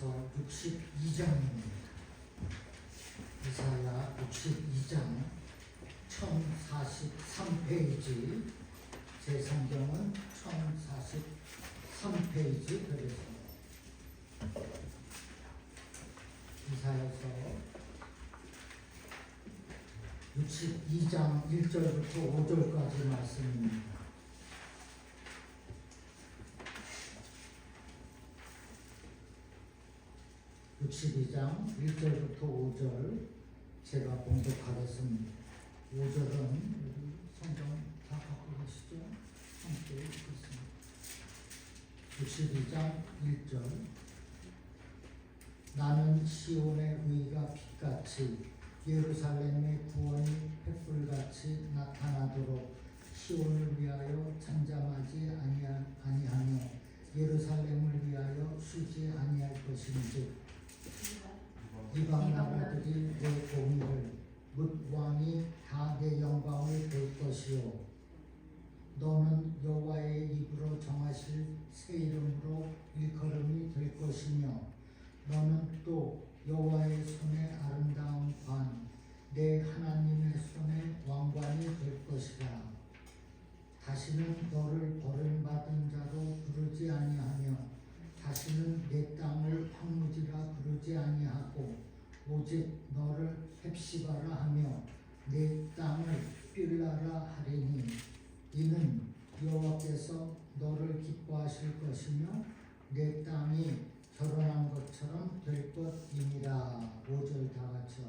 이사야서 62장입니다. 이사야 62장 1043페이지, 제 성경은 1043페이지 되겠습니다. 이사야서 62장 1절부터 5절까지 말씀입니다. 62장 1절부터 5절 제가 봉독하겠습니다. 5절은 우리 성경 다 갖고 계시죠? 함께 읽겠습니다. 62장 1절. 나는 시온의 의가 빛같이 예루살렘의 구원이 횃불같이 나타나도록 시온을 위하여 잠잠하지 아니하며 예루살렘을 위하여 쉬지 아니할 것인지, 이방 나라들이 내 공의를 뭇 왕이 다 내 영광을 볼 것이요, 너는 여호와의 입으로 정하실 새 이름으로 일컬음이 될 것이며, 너는 또 여호와의 손에 아름다운 관, 내 하나님의 손에 왕관이 될 것이라. 다시는 너를 버림받은 자로 부르지 아니하며 다시는 내 땅을 황무지라 부르지 아니하고 오직 너를 헵시바라 하며 내 땅을 빌라라 하리니, 이는 여호와께서 너를 기뻐하실 것이며 내 땅이 결혼한 것처럼 될 것이니라. 5절 다 같이요.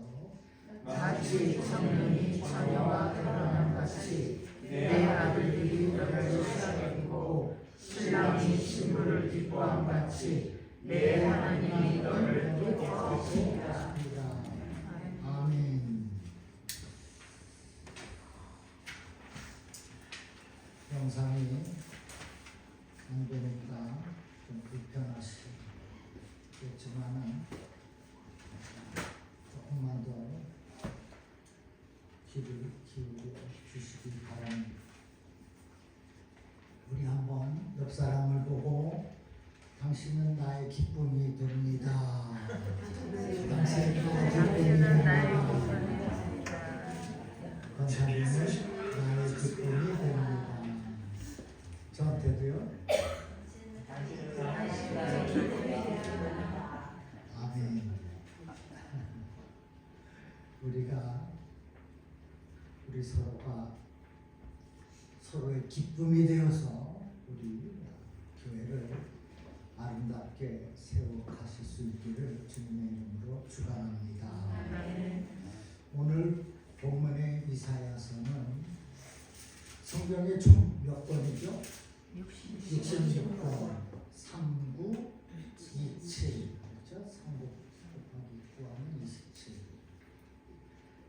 마치 청년이 처녀와 결혼한 같이 내 아들들이 너를 사랑하고 신랑이 신부를 기뻐한 같이 내 하나님이 너를 기뻐하시리라. 아멘. 영상이 안 되니까 좀 불편하시겠지만은 조금만 더 귀를 기울여 주시기 바랍니다. 우리 한번 옆 사람을 보고 당신은 나의 기쁨이 됩니다. 당신은 나의 기쁨이 됩니다. 당신은 나의 기쁨이 됩니다. 저한테도요? 아멘. 우리 서로가 서로의 기쁨이 되어서 우리 교회를 아름답게 세워가실 수 있기를 주님의 이름으로 축원합니다. 오늘 본문의 이사야서는 성경에 총 몇 권이죠? 66권. 39, 27. 그렇죠? 39 곱하기 9하면 27.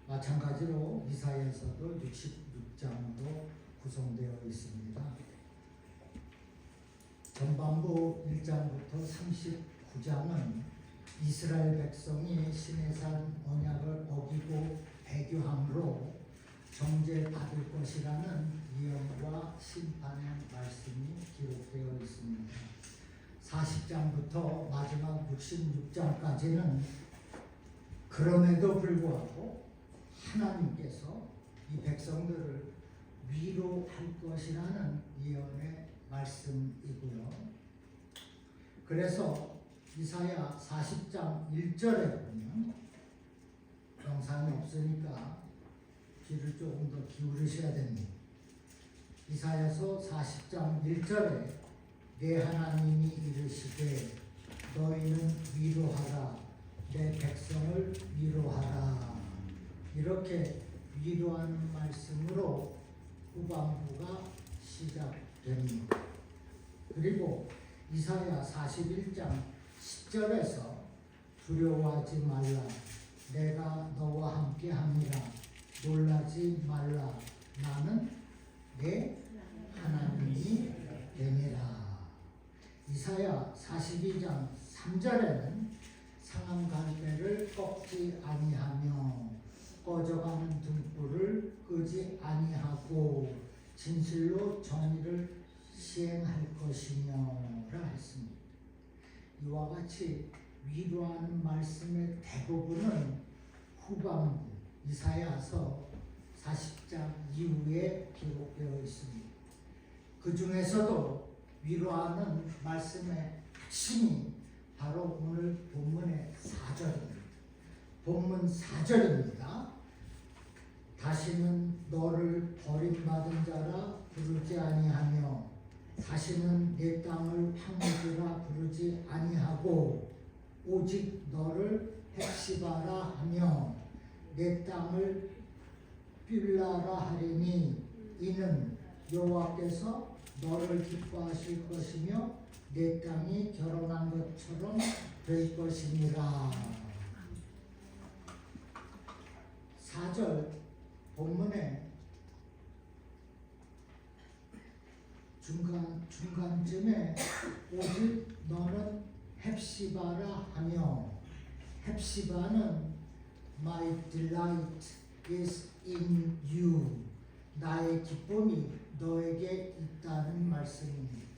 마찬가지로 이사야서도 66장으로 구성되어 있습니다. 전반부 1장부터 39장은 이스라엘 백성이 시내산 언약을 어기고 배교함으로 정죄받을 것이라는 예언과 심판의 말씀이 기록되어 있습니다. 40장부터 마지막 66장까지는 그럼에도 불구하고 하나님께서 이 백성들을 위로할 것이라는 예언의 말씀이고요. 그래서 이사야 40장 1절에 보면, 영상이 없으니까 귀를 조금 더 기울이셔야 됩니다. 이사야서 40장 1절에 내 하나님이 이르시되 너희는 위로하라, 내 백성을 위로하라. 이렇게 위로하는 말씀으로 후반부가 시작됩니다. 그리고 이사야 41장 10절에서 두려워하지 말라, 내가 너와 함께 함이라, 놀라지 말라, 나는 내 하나님이 됨이라. 이사야 42장 3절에는 상한 갈대를 꺾지 아니하며 꺼져가는 등불을 끄지 아니하고 진실로 정의를 시행할 것이며라 했습니다. 이와 같이 위로하는 말씀의 대부분은 후반부 이사야서 40장 이후에 기록되어 있습니다. 그 중에서도 위로하는 말씀의 핵심이 바로 오늘 본문의 4절입니다. 본문 4절입니다. 다시는 너를 버림받은 자라 부르지 아니하며 다시는 내 땅을 황무지라 부르지 아니하고 오직 너를 헵시바라 하며 내 땅을 뷸라라 하리니 이는 여호와께서 너를 기뻐하실 것이며 내 땅이 결혼한 것처럼 될 것이니라. 4절 본문의 중간쯤에 오직 너는 헵시바라 하며, 헵시바는 My delight is in you. 나의 기쁨이 너에게 있다는 말씀입니다.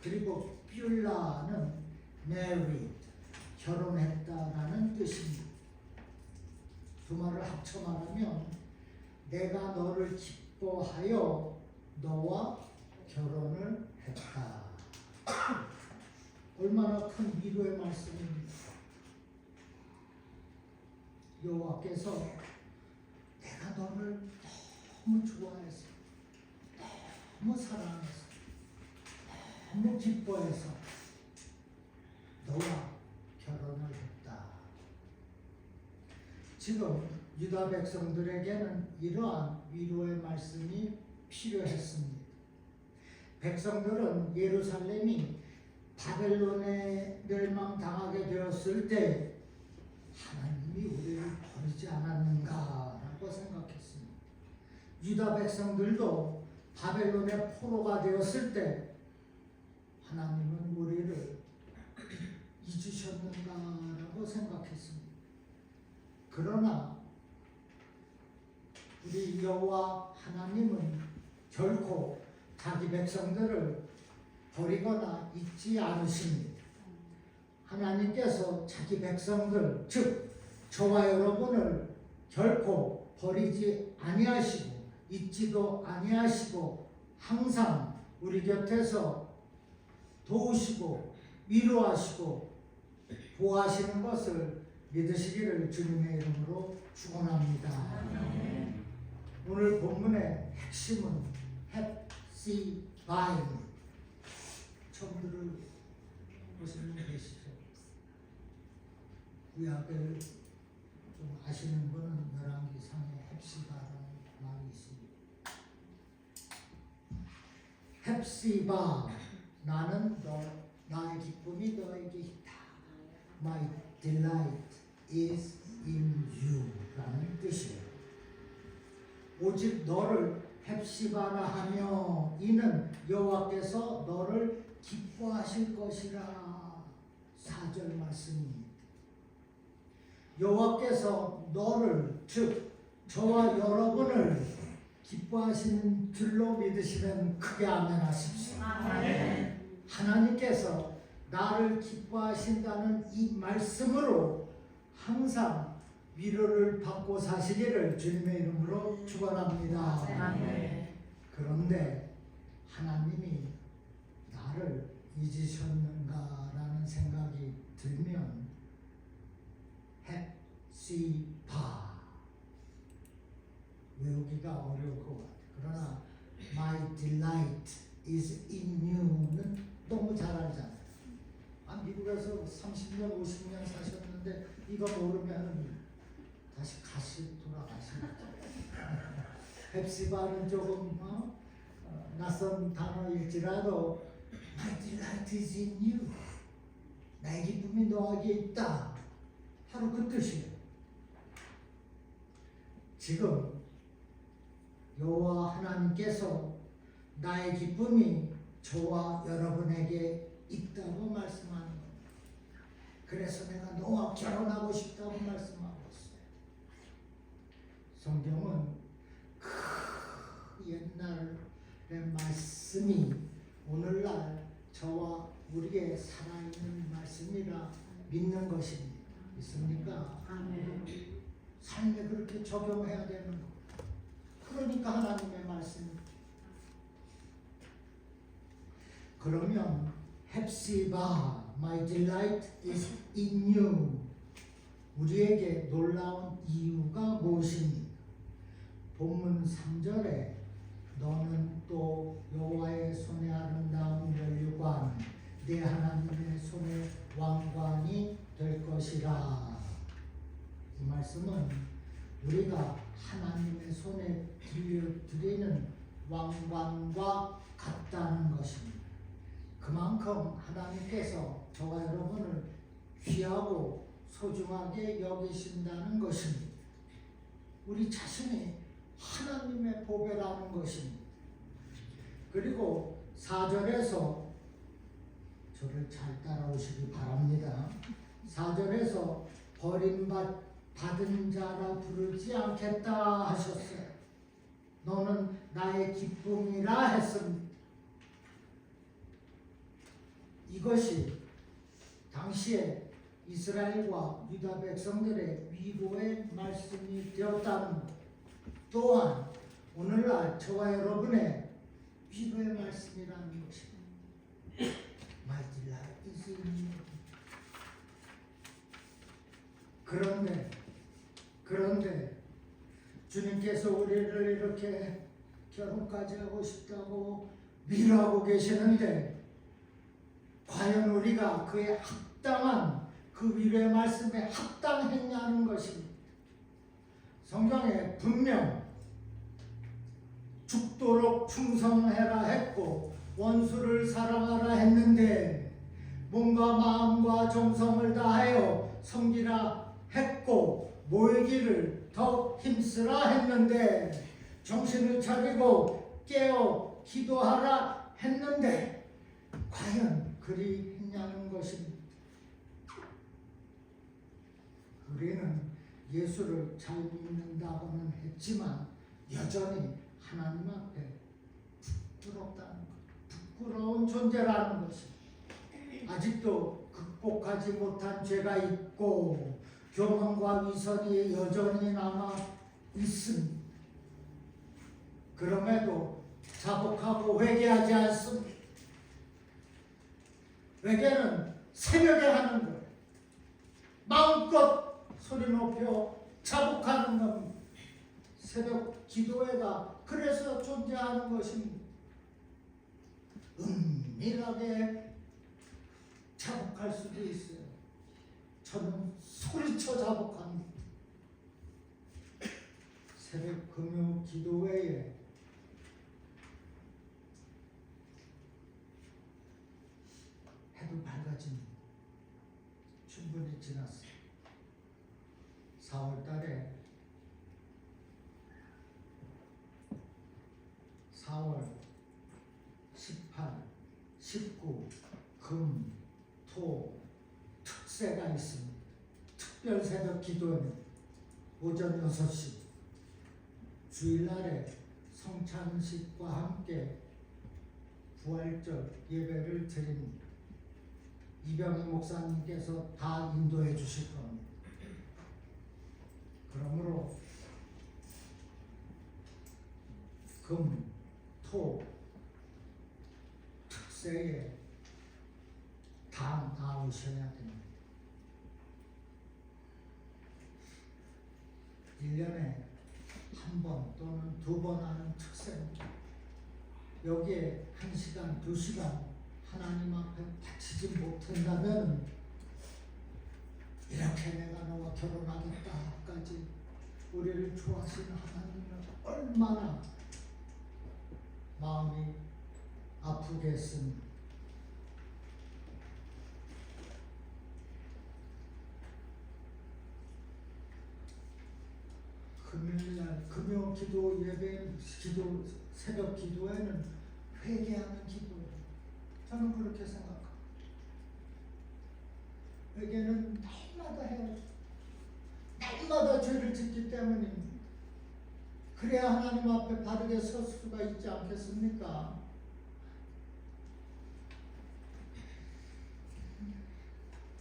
그리고 뷸라는 married, 결혼했다라는 뜻입니다. 두 말을 합쳐 말하면 내가 너를 기뻐하여 너와 결혼을 했다. 얼마나 큰 위로의 말씀입니다. 여호와께서 내가 너를 너무 좋아해서, 너무 사랑해서, 너무 기뻐해서 너와 결혼을 했다. 지금 유다 백성들에게는 이러한 위로의 말씀이 필요했습니다. 백성들은 예루살렘이 바벨론에 멸망당하게 되었을 때 하나님이 우리를 버리지 않았는가라고 생각했습니다. 유다 백성들도 바벨론의 포로가 되었을 때 하나님은 우리를 잊으셨는가라고 생각했습니다. 그러나 우리 여호와 하나님은 결코 자기 백성들을 버리거나 잊지 않으십니다. 하나님께서 자기 백성들, 즉 저와 여러분을 결코 버리지 아니하시고 잊지도 아니하시고 항상 우리 곁에서 도우시고 위로하시고 보호하시는 것을 믿으시기를 주님의 이름으로 축원합니다. 오늘 본문의 핵심은 헵시바입니다. 처음 들어보시는 분 계시죠? 구약을 좀 아시는 분은 열왕기상에 헵시바라는 말이 있습니다. 헵시바, 나는 나의 기쁨이 너에게 있다. My delight is in you 라는 뜻이에요. 오직 너를 헵시바라 하며 이는 여호와께서 너를 기뻐하실 것이라. 4절 말씀입니다. 여호와께서 너를, 즉 저와 여러분을 기뻐하시는 줄로 믿으시면 크게 아멘 하십시오. 하나님께서 나를 기뻐하신다는 이 말씀으로 항상 위로를 받고 사시기를 주님의 이름으로 축원합니다. 그런데 하나님이 나를 잊으셨는가라는 생각이 들면 헵시바 외우기가 어려울 것 같아요. 그러나 My delight is in you는 너무 잘 알잖아요. 미국에서 30년, 50년 사셨는데 이거 모르면 다시 돌아가시겠죠. 헵시바는 조금 낯선 단어일지라도 My delight is in you. 나의 기쁨이 너에게 있다. 바로 그 뜻이에요. 지금 여호와 하나님께서 나의 기쁨이 저와 여러분에게 있다고 말씀하는 겁니다. 그래서 내가 너와 결혼하고 싶다고 말씀하고 있어요. 성경은 그 옛날의 말씀이 오늘날 저와 우리의 살아있는 말씀이라 믿는 것입니다. 있습니까? 아멘. 삶에 그렇게 적용해야 되는 거. 그러니까 하나님의 말씀. 그러면 헵시바, my delight is in you. 우리에게 놀라운 이유가 무엇입니까? 본문 3절에 너는 또 여호와의 손에 아름다운 면류관, 내 하나님의 손에 왕관이 될 것이라. 이 말씀은 우리가 하나님의 손에 드리는 왕관과 같다는 것입니다. 그만큼 하나님께서 저와 여러분을 귀하고 소중하게 여기신다는 것입니다. 우리 자신이 하나님의 보배라는 것입니다. 그리고 4절에서 저를 잘 따라오시기 바랍니다. 4절에서 버림받은 자라 부르지 않겠다 하셨어요. 너는 나의 기쁨이라 했습니다. 이것이 당시에 이스라엘과 유다 백성들의 위로의 말씀이 되었다는 것. 또한 오늘날 저와 여러분의 위로의 말씀이라는 것입니다. My delight is in you. 그런데 주님께서 우리를 이렇게 결혼까지 하고 싶다고 위로하고 계시는데 과연 우리가 그에 합당한 그 위로의 말씀에 합당했냐는 것입니다. 성경에 분명 죽도록 충성해라 했고 원수를 사랑하라 했는데 몸과 마음과 정성을 다하여 섬기라 했고 모이기를 더 힘쓰라 했는데 정신을 차리고 깨어 기도하라 했는데 과연 그리 했냐는 것입니다. 우리는 예수를 잘 믿는다고는 했지만 여전히 하나님 앞에 부끄럽다는 것, 부끄러운 존재라는 것입니다. 아직도 극복하지 못한 죄가 있고 교만과 위선이 여전히 남아 있습니다. 그럼에도 자복하고 회개하지 않습니다. 회개는 새벽에 하는 거예요. 마음껏 소리 높여 자복하는 겁니다. 새벽 기도회가 그래서 존재하는 것입니다. 은밀하게 자복할 수도 있어요. 저는 소리쳐 자복합니다. 새벽 금요 기도회에 해도 밝아집니다. 충분히 지났어요. 4월 달에 4월 18, 19, 금, 토 특세가 있습니다. 특별 새벽 기도는 오전 6시 주일날에 성찬식과 함께 부활절 예배를 드립니다. 이병희 목사님께서 다 인도해 주실 겁니다. 그러므로 금, 토 특세에 다 나오셔야 됩니다. 1년에 한 번 또는 2번 하는 특세입니다. 여기에 1시간, 2시간 하나님 앞에 바치지 못한다면 이렇게 내가 너와 결혼하겠다까지 우리를 좋아하시는 하나님은 얼마나 마음이 아프겠습니까? 금요일날 금요 기도 예배 기도 새벽 기도에는 회개하는 기도예요. 저는 그렇게 생각합니다. 회개는 날마다 해야죠. 날마다 죄를 짓기 때문입니다. 그래야 하나님 앞에 바르게 설 수가 있지 않겠습니까?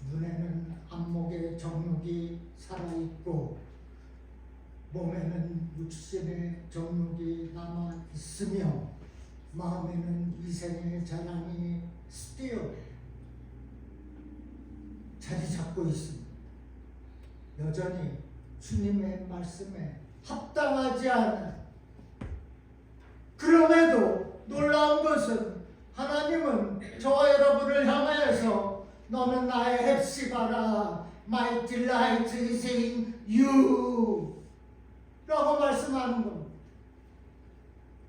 눈에는 정욕이 살아있고 몸에는 육신의 정욕이 남아있으며 마음에는 이생의 자랑이 still 자리 잡고 있습니다. 여전히 주님의 말씀에 합당하지 않은, 그럼에도 놀라운 것은 하나님은 저와 여러분을 향하여서 너는 나의 헵시바라, my delight is in you 라고 말씀하는 겁니다.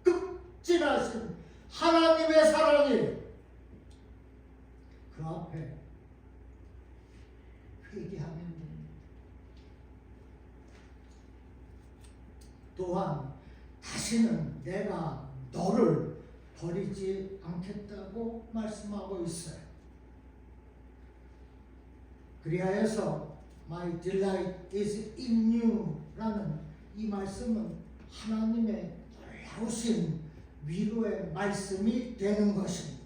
극진하신 하나님의 사랑이 그 앞에 회개하면 됩니다. 또한 다시는 내가 너를 버리지 않겠다고 말씀하고 있어요. 그리하여서 My delight is in you 라는 이 말씀은 하나님의 놀라우신 위로의 말씀이 되는 것입니다.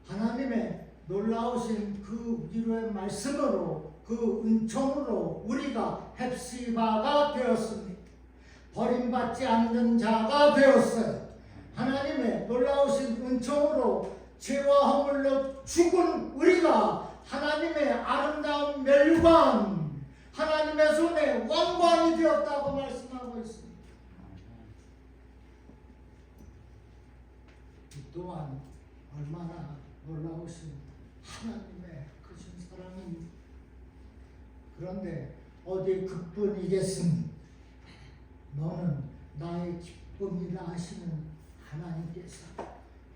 하나님의 놀라우신 그 위로의 말씀으로, 그 은총으로 우리가 헵시바가 되었습니다. 버림받지 않는 자가 되었어요. 하나님의 놀라우신 은총으로 죄와 허물로 죽은 우리가 하나님의 아름다운 멸관, 하나님의 손에 왕관이 되었다고 말씀하고 있습니다. 이 또한 얼마나 놀라우신 하나님의 크신 사랑입니다. 그런데 어디 그뿐이겠습니까? 너는 나의 기쁨이라 하시는 하나님께서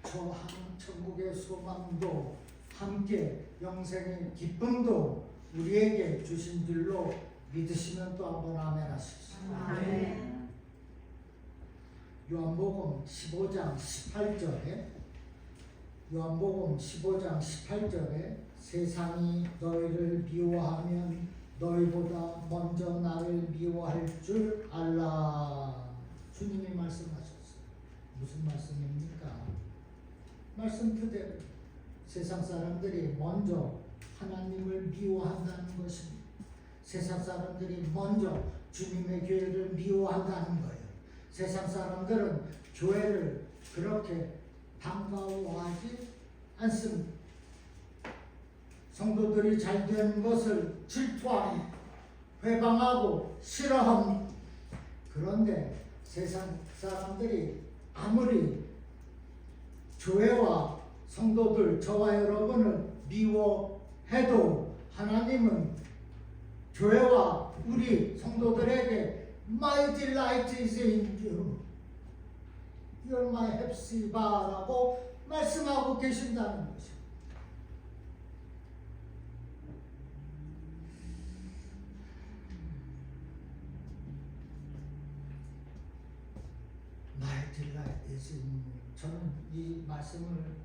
저 천국의 소망도 함께 영생의 기쁨도 우리에게 주신 줄로 믿으시면 또 한번 아멘 하십시오. 아멘. 요한복음 15장 18절에 세상이 너희를 미워하면 너희보다 먼저 나를 미워할 줄 알라. 주님이 말씀하셨어요. 무슨 말씀입니까? 말씀 그대로 세상 사람들이 먼저 하나님을 미워한다는 것입니다. 세상 사람들이 먼저 주님의 교회를 미워한다는 거예요. 세상 사람들은 교회를 그렇게 반가워하지 않습니다. 성도들이 잘 되는 것을 질투하고 회방하고 싫어합니다. 그런데 세상 사람들이 아무리 교회와 성도들, 저와 여러분을 미워해도 하나님은 교회와 우리 성도들에게 My delight is in you. You're my 헵시바라고 말씀하고 계신다는 것입니다. My delight is in you. 저는 이 말씀을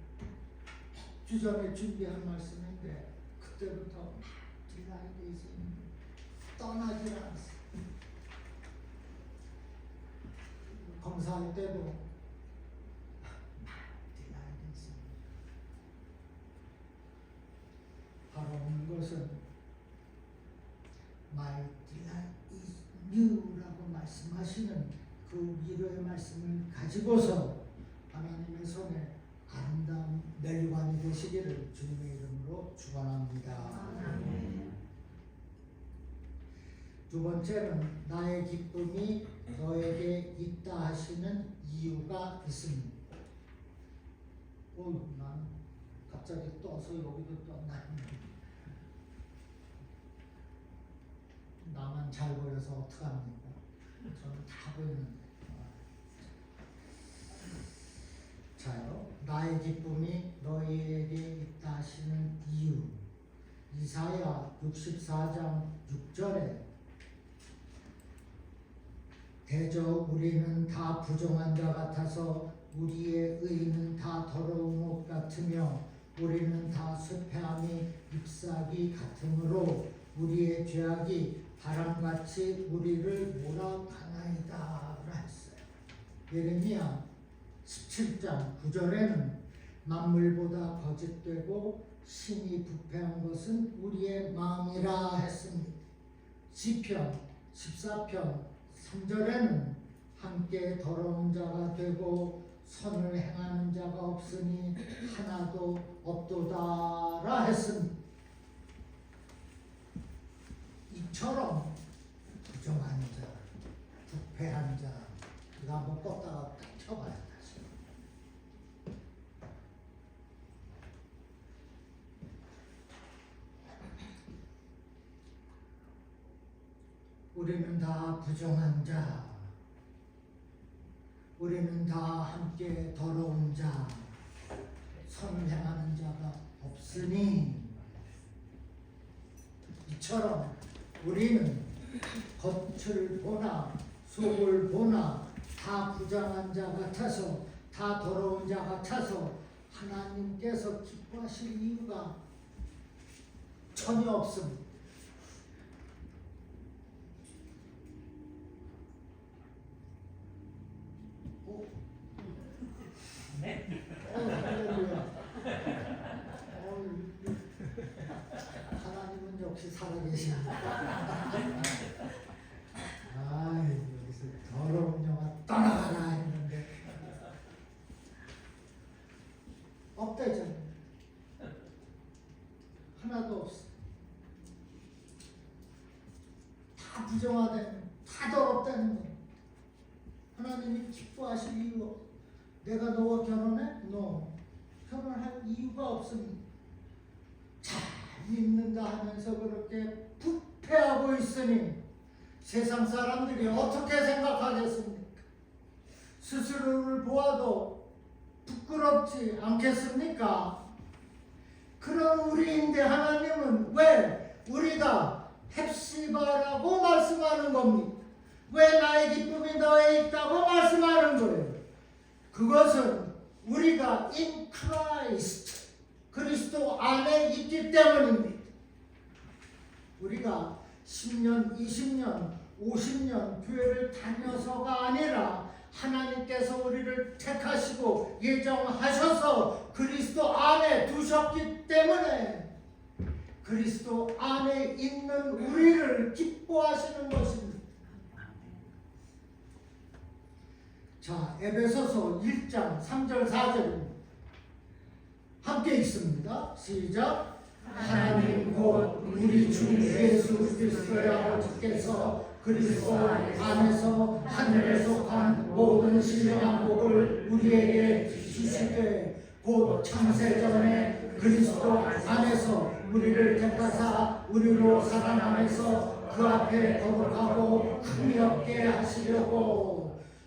주전에 준비한 말씀인데 그때부터 delight is in you. 떠나질 않았어요. 검사할 때도 delight is in you. 바로 오는 것은 My delight is you 라고 말씀하시는 그 위로의 말씀을 가지고서 하나님의 손에 아름다운 멸관이 되시기를 주님의 이름으로 축원합니다. 아멘. 두 번째는 나의 기쁨이 너에게 있다 하시는 이유가 있습니다. 난 갑자기 떠서 여기도 떠나는데 나만 잘 보여서 어떡합니까? 저는 다 보이는데. 자요, 나의 기쁨이 너희에게 있다 하시는 이유. 이사야 64장 6절에 대저 우리는 다 부정한 자 같아서 우리의 의는 다 더러운 옷 같으며 우리는 다 쇠폐함이 잎사귀 같으므로 우리의 죄악이 바람같이 우리를 몰아가나이다 라 했어요. 예레미야 17장 9절에는 만물보다 거짓되고 신이 부패한 것은 우리의 마음이라 했습니다. 시편 14편 3절에는 함께 더러운 자가 되고 선을 행하는 자가 없으니 하나도 없도다라 했습니다. 이처럼 부정한 자, 부패한 자, 이거 한번 껐다가 딱 켜봐요. 다시. 우리는 다 부정한 자, 우리는 다 함께 더러운 자, 선을 행하는 자가 없으니 이처럼 우리는 겉을 보나 속을 보나 다 부정한 자 같아서 다 더러운 자 같아서 하나님께서 기뻐하실 이유가 전혀 없습니다. 할렐루야. 하나님은 역시 살아계십니다. 여기서 더러운 영화 떠나가라 했는데 없대잖아요. 하나도 없어. 다 부정하다는, 다 더럽다는 거. 하나님이 기뻐하실 이유가 없어. 내가 너와 결혼해? No. 결혼할 이유가 없습니다. 잘 믿는다 하면서 그렇게 부패하고 있으니 세상 사람들이 어떻게 생각하겠습니까? 스스로를 보아도 부끄럽지 않겠습니까? 그런 우리인데 하나님은 왜 우리가 헵시바라고 말씀하는 겁니까? 왜 나의 기쁨이 너에 있다고 말씀하는 거예요? 그것은 우리가 in Christ, 그리스도 안에 있기 때문입니다. 우리가 10년, 20년, 50년 교회를 다녀서가 아니라 하나님께서 우리를 택하시고 예정하셔서 그리스도 안에 두셨기 때문에 그리스도 안에 있는 우리를 기뻐하시는 것입니다. 자, 에베소서 1장 3절 4절 함께 읽습니다. 시작. 하나님 곧 우리 주 예수 그리스도의 아버지께서 그리스도 안에서 하늘에 속한 모든 신령한 복을 우리에게 주시되 곧 창세전에 그리스도 안에서 우리를 택하사 우리로 사랑 안에서 그 앞에 거룩하고 흠이 없게 하시려고.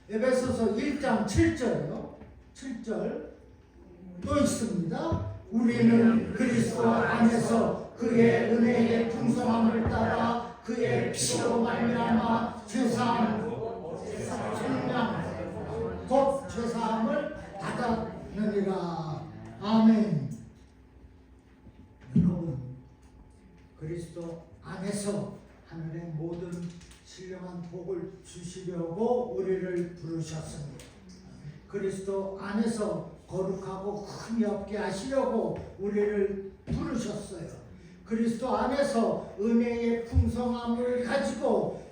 에베소서 1장 7절이요. 7절 또 있습니다. 우리는 그리스도 안에서 그의 은혜의 풍성함을 따라 그의 피로 말미암아 죄사함 성령 곧 죄사함을 받았느니라. 아멘. 여러분, 그리스도 안에서 하늘의 모든 신령한 복을 주시려고 우리를 부르셨습니다. 그리스도 안에서 거룩하고 흠이 없게 하시려고 우리를 부르셨어요. 그리스도 안에서 은혜의 풍성함을 가지고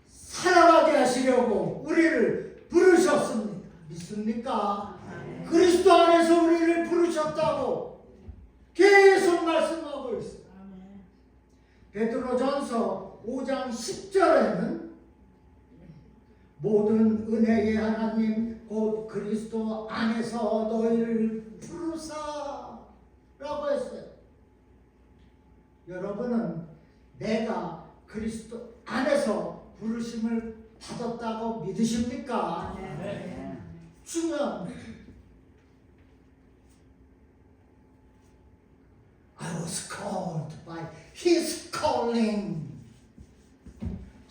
살아가게 하시려고 우리를 부르셨습니다. 믿습니까? 그리스도 안에서 우리를 부르셨다고 계속 말씀하고 있어요. 베드로전서 5장 10절에는 모든 은혜의 하나님 곧 그리스도 안에서 너희를 부르사 라고 했어요. 여러분은 내가 그리스도 안에서 부르심을 받았다고 믿으십니까? 네. 주면 I was called by His calling.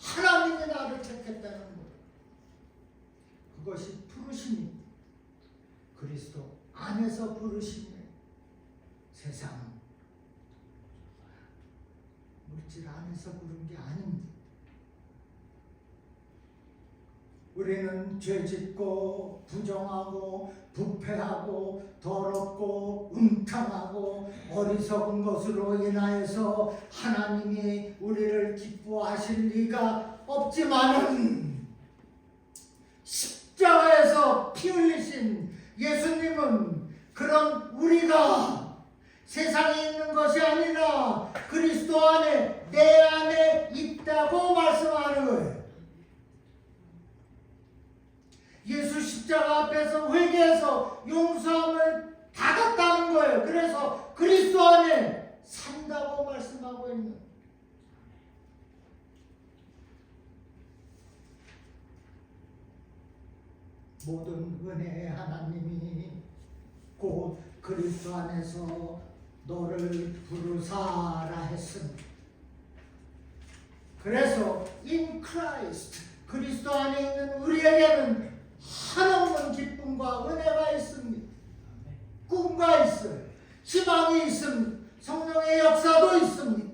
하나님이 나를 택했다는 것. 그것이 부르심입니다. 그리스도 안에서 부르심이 세상 물질 안에서 부른 게 아닙니다. 우리는 죄짓고 부정하고 부패하고 더럽고 음탕하고 어리석은 것으로 인하여서 하나님이 우리를 기뻐하실 리가 없지만은 십자가에서 피 흘리신 예수님은 그런 우리가 세상에 있는 것이 아니라 그리스도 안에 내 안에 있다고 말씀하는 거예요. 예수 십자가 앞에서 회개해서 용서함을 받았다는 거예요. 그래서 그리스도 안에 산다고 말씀하고 있는 거예요. 모든 은혜의 하나님이 곧 그리스도 안에서 너를 부르사라 했습니다. 그래서 in Christ 그리스도 안에 있는 우리에게는 한없는 기쁨과 은혜가 있습니다. 꿈과 있어요. 희망이 있습니다. 성령의 역사도 있습니다.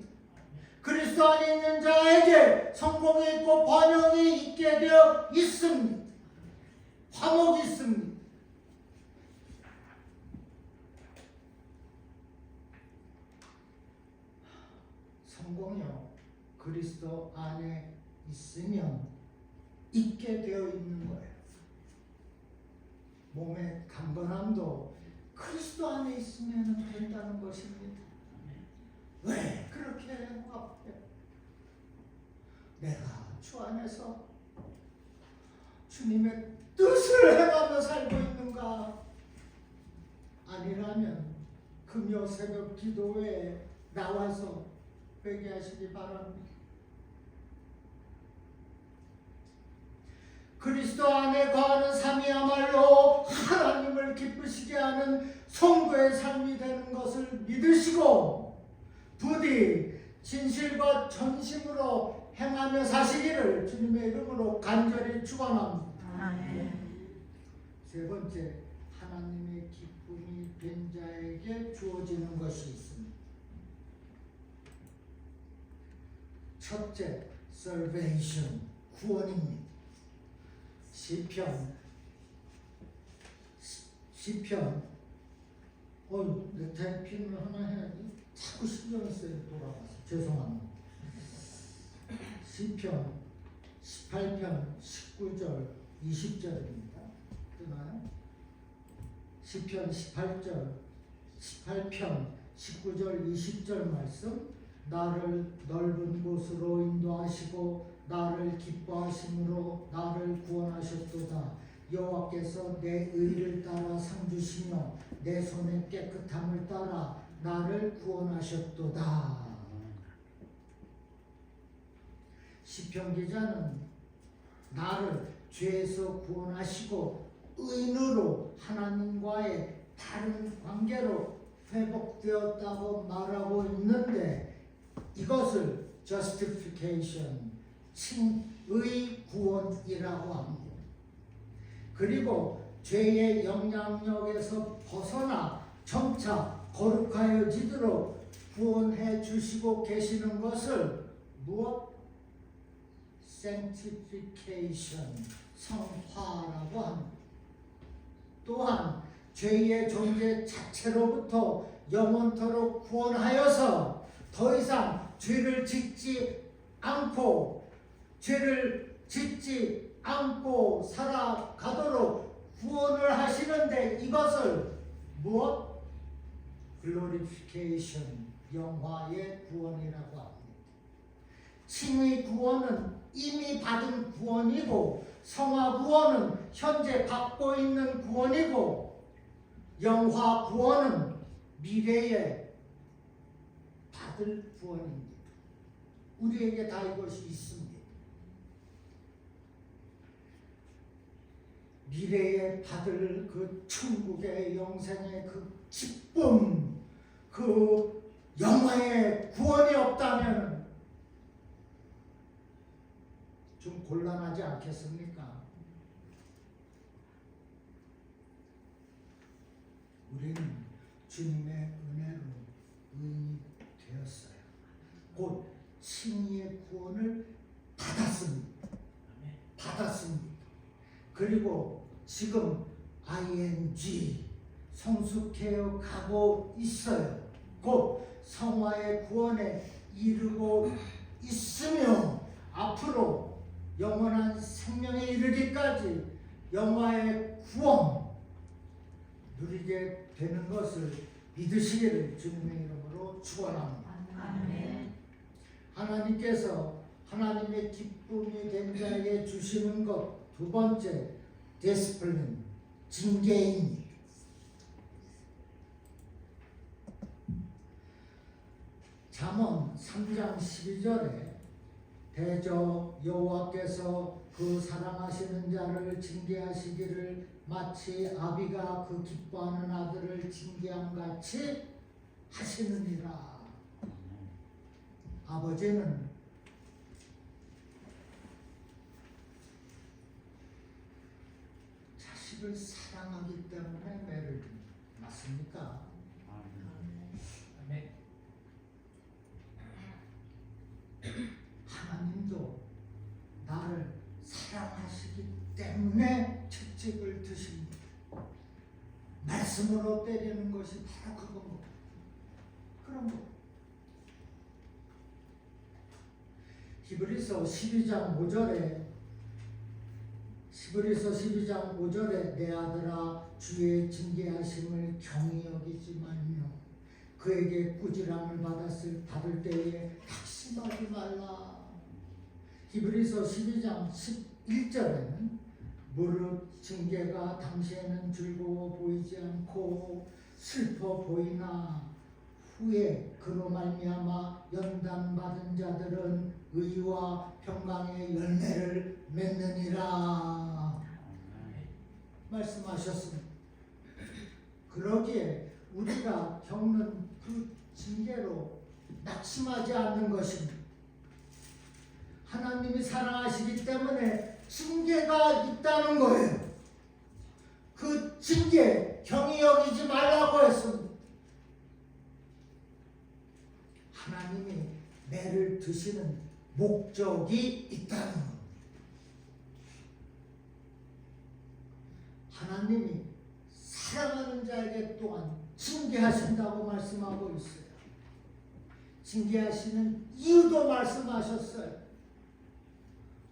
그리스도 안에 있는 자에게 성공이 있고 번영이 있게 되어 있습니다. 화목이 있습니다. 성공이요. 그리스도 안에 있으면 있게 되어 있는 거예요. 몸의 강건함도 그리스도 안에 있으면 된다는 것입니다. 왜 그렇게 앞에 내가 주 안에서 주님의 뜻을 행하며 살고 있는가? 아니라면 금요 새벽 기도회에 나와서 회개하시기 바랍니다. 그리스도 안에 거하는 삶이야말로 하나님을 기쁘시게 하는 성도의 삶이 되는 것을 믿으시고 부디 진실과 전심으로 행하며 사시기를 주님의 이름으로 간절히 축원합니다. 세 번째, 하나님의 기쁨이 된 자에게 주어지는 것이 있습니다. 첫째, salvation, 구원입니다. 시편 내 타이핑을 하나 해야지. 자꾸 신경이 쓰여 돌아가서 죄송합니다. 시편 18편 19절 20절입니다. 뜨나요? 시편 18편 19절 20절 말씀. 나를 넓은 곳으로 인도하시고 나를 기뻐하심으로 나를 구원하셨도다. 여호와께서 내 의를 따라 상 주시며 내 손의 깨끗함을 따라 나를 구원하셨도다. 시편 기자는 나를 죄에서 구원하시고 의인으로 하나님과의 다른 관계로 회복되었다고 말하고 있는데 이것을 justification, 칭의 구원이라고 합니다. 그리고 죄의 영향력에서 벗어나 점차 거룩하여지도록 구원해 주시고 계시는 것을 무엇? sanctification, 성화라고 합니다. 또한 죄의 존재 자체로부터 영원토록 구원하여서 더 이상 죄를 짓지 않고 살아가도록 구원을 하시는데 이것을 무엇? glorification, 영화의 구원이라고 합니다. 칭의 구원은 이미 받은 구원이고 성화 구원은 현재 받고 있는 구원이고 영화 구원은 미래에 받을 구원입니다. 우리에게 다 이것이 있습니다. 미래에 받을 그 천국의 영생의 그 기쁨, 그 영화의 구원이 없다면 좀 곤란하지 않겠습니까? 우리는 주님의 은혜로 의인이 되었어요. 곧 칭의의 구원을 받았습니다. 그리고 지금 ing 성숙해어 가고 있어요. 곧 성화의 구원에 이르고 있으며 앞으로 영원한 생명에 이르기까지 영화의 구원 누리게 되는 것을 믿으시기를 주님의 이름으로 축원합니다. 아멘. 하나님께서 하나님의 기쁨이 된 자에게 주시는 것 두 번째 디스플린 징계입니다. 잠언 3장 12절에 대저 여호와께서 그 사랑하시는 자를 징계하시기를 마치 아비가 그 기뻐하는 아들을 징계함 같이 하시느니라. 아버지는 자식을 사랑하기 때문에 매를 줍니다. 맞습니까? 아멘. 하나님도 나를 사랑하시기 때문에 채찍을 드십니다. 말씀으로 때리는 것이 바로 그겁니다. 그런 거. 히브리서 12장 5절에 내 아들아 주의 징계하심을 경히 여기지 말며 그에게 꾸지람을 받을 때에 낙심하지 말라. 히브리서 12장 11절에는 무릇 징계가 당시에는 즐거워 보이지 않고 슬퍼 보이나 후에 그로 말미암아 연단받은 자들은 의와 평강의 열매를 맺느니라 말씀하셨습니다. 그러기에 우리가 겪는 그 징계로 낙심하지 않는 것입니다. 하나님이 사랑하시기 때문에 징계가 있다는 거예요. 그 징계 경히 여기지 말라고 했습니다. 하나님이 매를 드시는 목적이 있다는 것. 하나님이 사랑하는 자에게 또한 징계하신다고 말씀하고 있어요. 징계하시는 이유도 말씀하셨어요.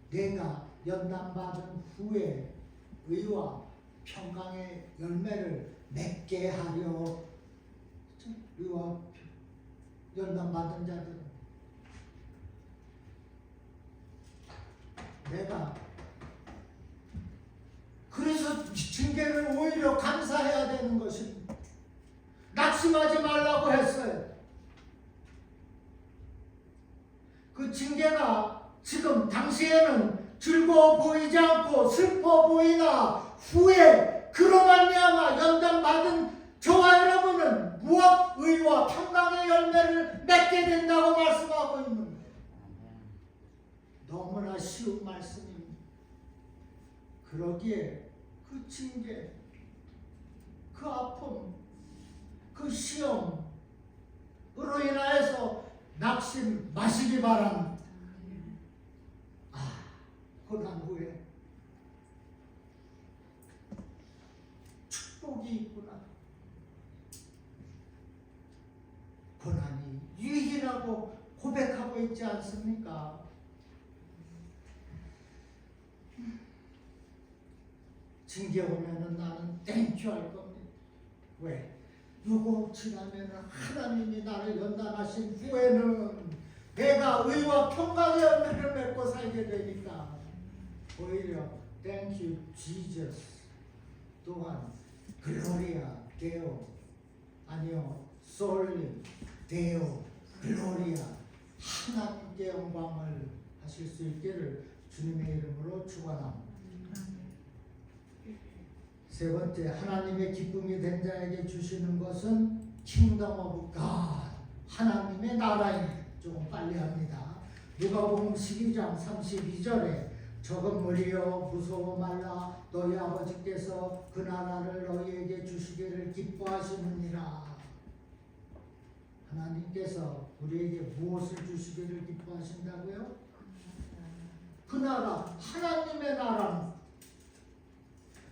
내가 연단받은 후에 의와 평강의 열매를 맺게 하려. 의와 연단받은 자들은 내가 그래서 징계를 오히려 감사해야 되는 것입니다. 낙심하지 말라고 했어요. 그 징계가 지금 당시에는 즐거워 보이지 않고 슬퍼 보이나 후에 그로 말미암아 연단받은 저와 여러분은 무엇 의와 평강의 열매를 맺게 된다고 말씀하고 있는 거예요. 너무나 쉬운 말씀입니다. 그러기에 그 징계, 그 아픔, 그 시험으로 인하여서 낙심 마시기 바랍니다. 고난 후에 축복이 있구나. 고난이 유익이라고 고백하고 있지 않습니까? 징계 오면은 나는 땡큐 할 겁니다. 왜? 요거 지나면은 하나님이 나를 연단하신 후에는 내가 의와 평강의 열매를 맺고 살게 되니까 오히려 Thank you Jesus 또한 글로리아 데오 아니요 솔리 데오 글로리아 하나님께 영광을 하실 수 있기를 주님의 이름으로 축원합니다. 세 번째, 하나님의 기쁨이 된 자에게 주시는 것은 킹덤 오브 갓 하나님의 나라입니다. 조금 빨리 합니다. 누가복음 12장 32절에 적은 무리여 무서워 말라 너희 아버지께서 그 나라를 너희에게 주시기를 기뻐하시느니라. 하나님께서 우리에게 무엇을 주시기를 기뻐하신다고요? 그 나라, 하나님의 나라입니다.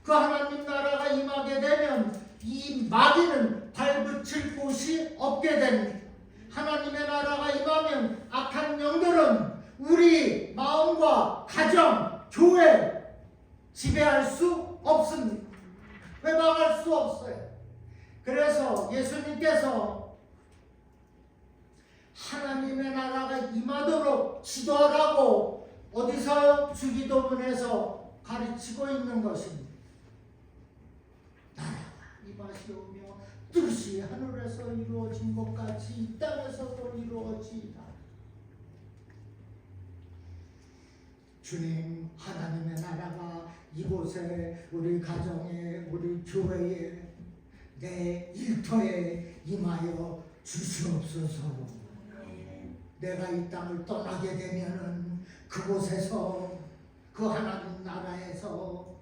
그 하나님 나라가 임하게 되면 이 마귀는 발붙일 곳이 없게 됩니다. 하나님의 나라가 임하면 악한 영들은 우리 마음과 가정, 교회 지배할 수 없습니다. 회방할 수 없어요. 그래서 예수님께서 하나님의 나라가 임하도록 지도하라고 어디서요? 주기도문에서 가르치고 있는 것입니다. 나라가 임하시오며 뜻이 하늘에서 이루어진 것 같이 이 땅에서도 이루어지이다. 주님, 하나님의 나라가 이곳에, 우리 가정에, 우리 교회에, 내 일터에 임하여 주시옵소서. 내가 이 땅을 떠나게 되면은 그곳에서, 그 하나님 나라에서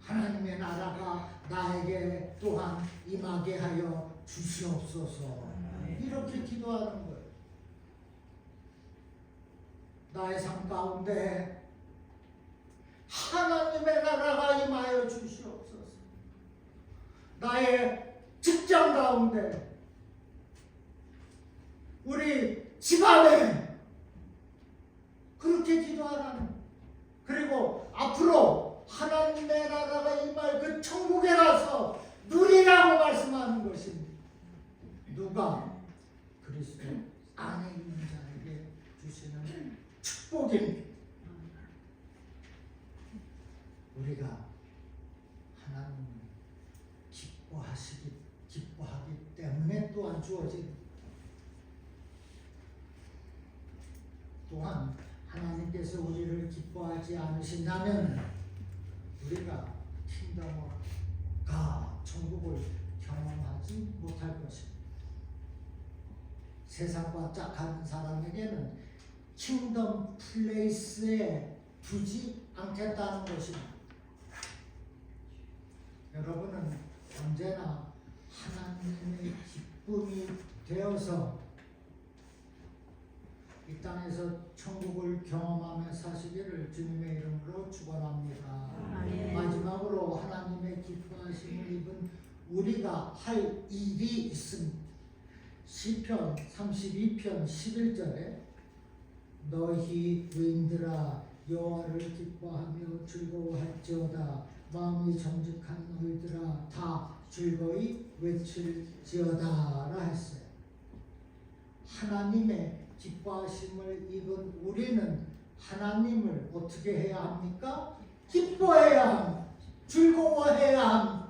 하나님의 나라가 나에게 또한 임하게 하여 주시옵소서. 이렇게 기도하는 거예요. 나의 삶 가운데 하나님의 나라가 임하여 주시옵소서. 나의 직장 가운데, 우리 집안에 그렇게 기도하라는. 그리고 앞으로 하나님의 나라가 임할 그 천국에 가서 누리라고 말씀하는 것입니다. 누가? 그리스도 안에 있는 자에게 주시는 축복입니다. 우리가 하나님을 기뻐하기 때문에 또한 주어진, 또한 하나님께서 우리를 기뻐하지 않으신다면 우리가 킹덤과 천국을 경험하지 못할 것입니다. 세상과 짝하는 사람에게는 킹덤 플레이스에 두지 않겠다는 것입니다. 여러분은 언제나 하나님의 기쁨이 되어서 이 땅에서 천국을 경험하며 사시기를 주님의 이름으로 축원합니다. 마지막으로 하나님의 기뻐하심을 입은 우리가 할 일이 있습니다. 시편 32편 11절에 너희 의인들아 여호와를 기뻐하며 즐거워할지어다 마음이 정직한 너희들아 다 즐거이 외칠지어다라 했어요. 하나님의 기뻐하심을 입은 우리는 하나님을 어떻게 해야 합니까? 기뻐해야 합니다. 즐거워해야 합니다.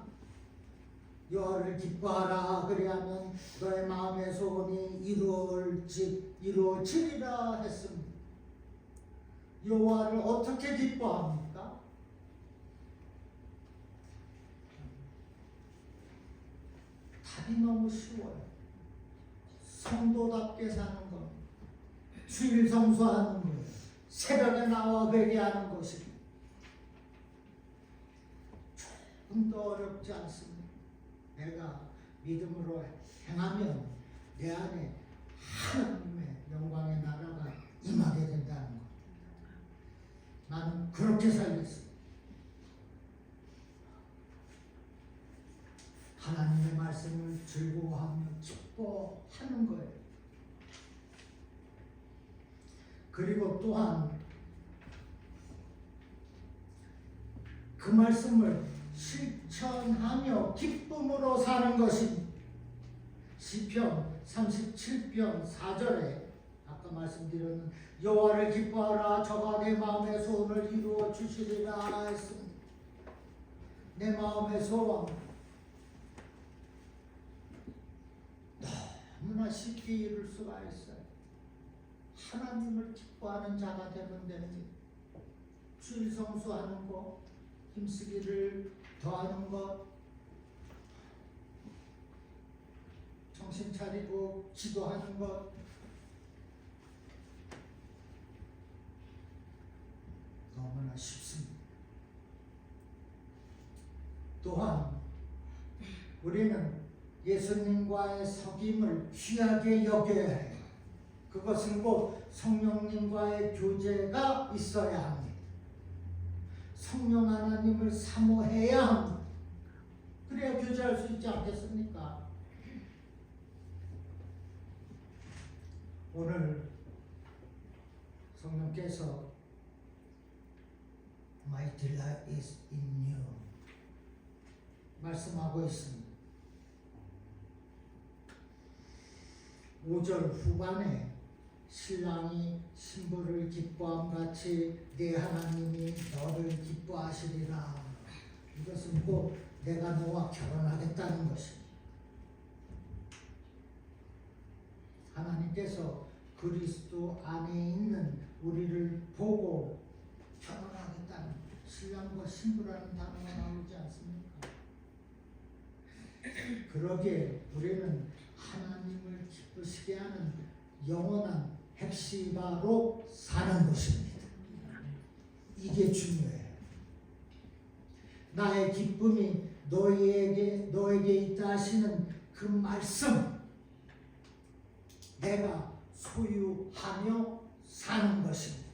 여호와를 기뻐하라 그리하면 너의 마음의 소원이 이루어지리라 했습니다. 여호와를 어떻게 기뻐합니까? 답이 너무 쉬워요. 성도답게 사는 것, 주일 성수하는 것, 새벽에 나와 회개하는 것입니다. 조금 더 어렵지 않습니다. 내가 믿음으로 행하면 내 안에 하나님의 영광의 나라가 임하게 된다는 것. 나는 그렇게 살겠습니다. 하나님의 말씀을 즐거워하며 기뻐하는 거예요. 그리고 또한 그 말씀을 실천하며 기쁨으로 사는 것입니다. 시편 37편 4절에 아까 말씀드렸는 여호와를 기뻐하라 저가 내 마음의 소원을 이루어 주시리라 했습니다. 내 마음의 소원 너무나 쉽게 이룰 수가 있어요. 하나님을 기뻐하는 자가 되면 됩니다. 주일 성수하는 것, 힘쓰기를 더하는 것, 정신 차리고 기도하는 것, 너무나 쉽습니다. 또한 우리는 예수님과의 사귐을 귀하게 여겨야 해요. 그것은 곧 성령님과의 교제가 있어야 합니다. 성령 하나님을 사모해야 합니다. 그래야 교제할 수 있지 않겠습니까? 오늘 성령께서 My delight is in you 말씀하고 있습니다. 5절 후반에 신랑이 신부를 기뻐함 같이 내 하나님이 너를 기뻐하시리라. 이것은 곧 내가 너와 결혼하겠다는 것입니다. 하나님께서 그리스도 안에 있는 우리를 보고 결혼하겠다는, 신랑과 신부라는 단어가 나오지 않습니까? 그러기에 우리는 하나님을 기쁘시게 하는 영원한 헵시바로 사는 것입니다. 이게 중요해요. 나의 기쁨이 너에게 있다 하시는 그 말씀, 내가 소유하며 사는 것입니다.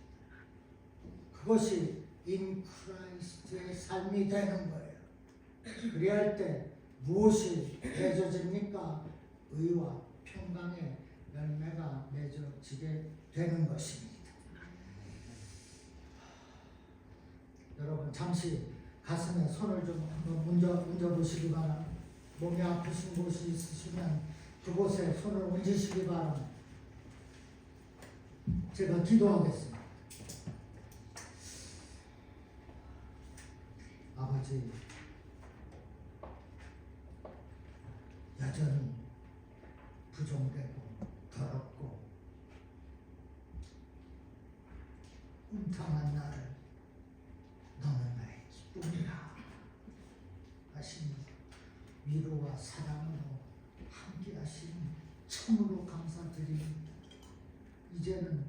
그것이 인 크라이스트의 삶이 되는 거예요. 그리할 때 무엇이 맺어집니까? 의와 평강의 열매가 맺어지게 되는 것입니다. 여러분 잠시 가슴에 손을 좀 한번 얹어 보시기 바랍니다. 몸이 아프신 곳이 있으시면 그곳에 손을 얹으시기 바랍니다. 제가 기도하겠습니다. 아버지, 여전히 부정되고 더럽고 음탕한 나를 너는 나의 기쁨이라 하시니 위로와 사랑으로 함께 하시니 참으로 감사드립니다. 이제는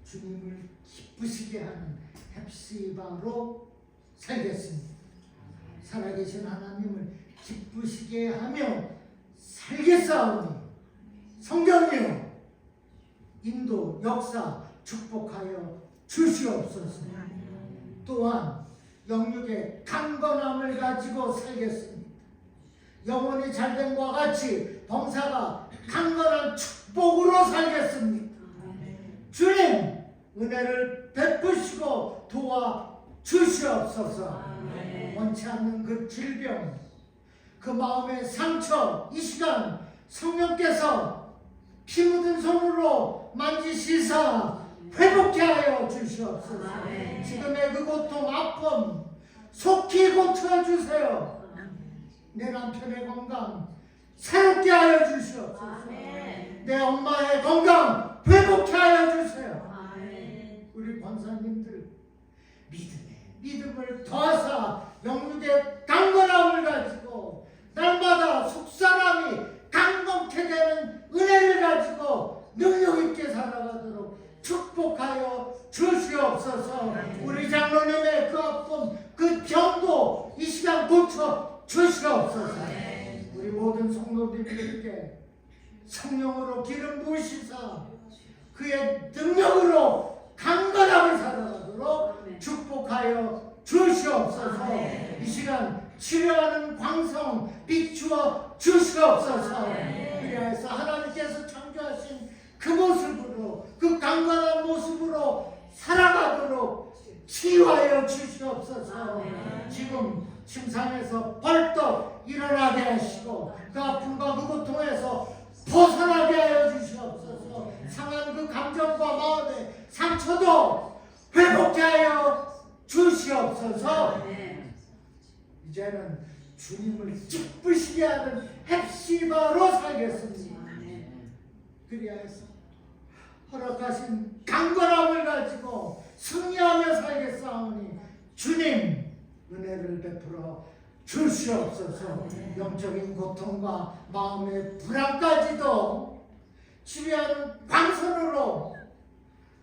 주님을 기쁘시게 하는 헵시바로 살겠습니다. 살아계신 하나님을 기쁘시게 하며 살겠사오니 성령이여 인도 역사 축복하여 주시옵소서. 또한 영육의 강건함을 가지고 살겠습니다. 영혼이 잘됨과 같이 범사가 강건한 축복으로 살겠습니다. 주님 은혜를 베푸시고 도와 주시옵소서. 원치 않는 그 질병, 그 마음의 상처, 이 시간 성령께서 피 묻은 손으로 만지시사 회복케 하여 주시옵소서. 지금의 그 고통, 아픔 속히 고쳐주세요. 내 남편의 건강 새롭게 하여 주시옵소서. 내 엄마의 건강 회복케 하여 주세요. 우리 권사님들 믿음을 더하사 영육의 강건함을 가지고 날마다 속사람이 강건케 되는 은혜를 가지고 능력 있게 살아가도록 축복하여 주시옵소서. 우리 장로님의 그 아픔, 그 병도 이 시간 고쳐 주시옵소서. 우리 모든 성도님들에게 성령으로 기름 부으시사 그의 능력으로 강건함을 살아가도록 축복하여 주시옵소서. 이 시간 치료하는 광성 비추어 주시옵소서. 그래서 하나님께서 창조하신 그 모습으로, 그 강건한 모습으로 살아가도록 치유하여 주시옵소서. 지금 침상에서 벌떡 일어나게 하시고 그 아픔과 그 고통에서 벗어나게 하여 주시옵소서. 상한 그 감정과 마음의 상처도 회복케 하여 주시옵소서. 이제는 주님을 기쁘시게 하는 헵시바로 살겠습니다. 그리하여서 허락하신 강건함을 가지고 승리하며 살겠사오니 주님 은혜를 베풀어 주시옵소서. 영적인 고통과 마음의 불안까지도 치료하는 광선으로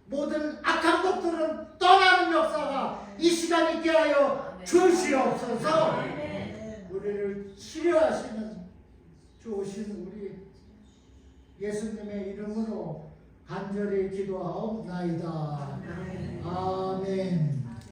모든 악한 것들은 떠나는 역사가 이 시간 있게 하여 주시옵소서. 우리를 치료하시는 좋으신 우리 예수님의 이름으로 간절히 기도하옵나이다. 아멘.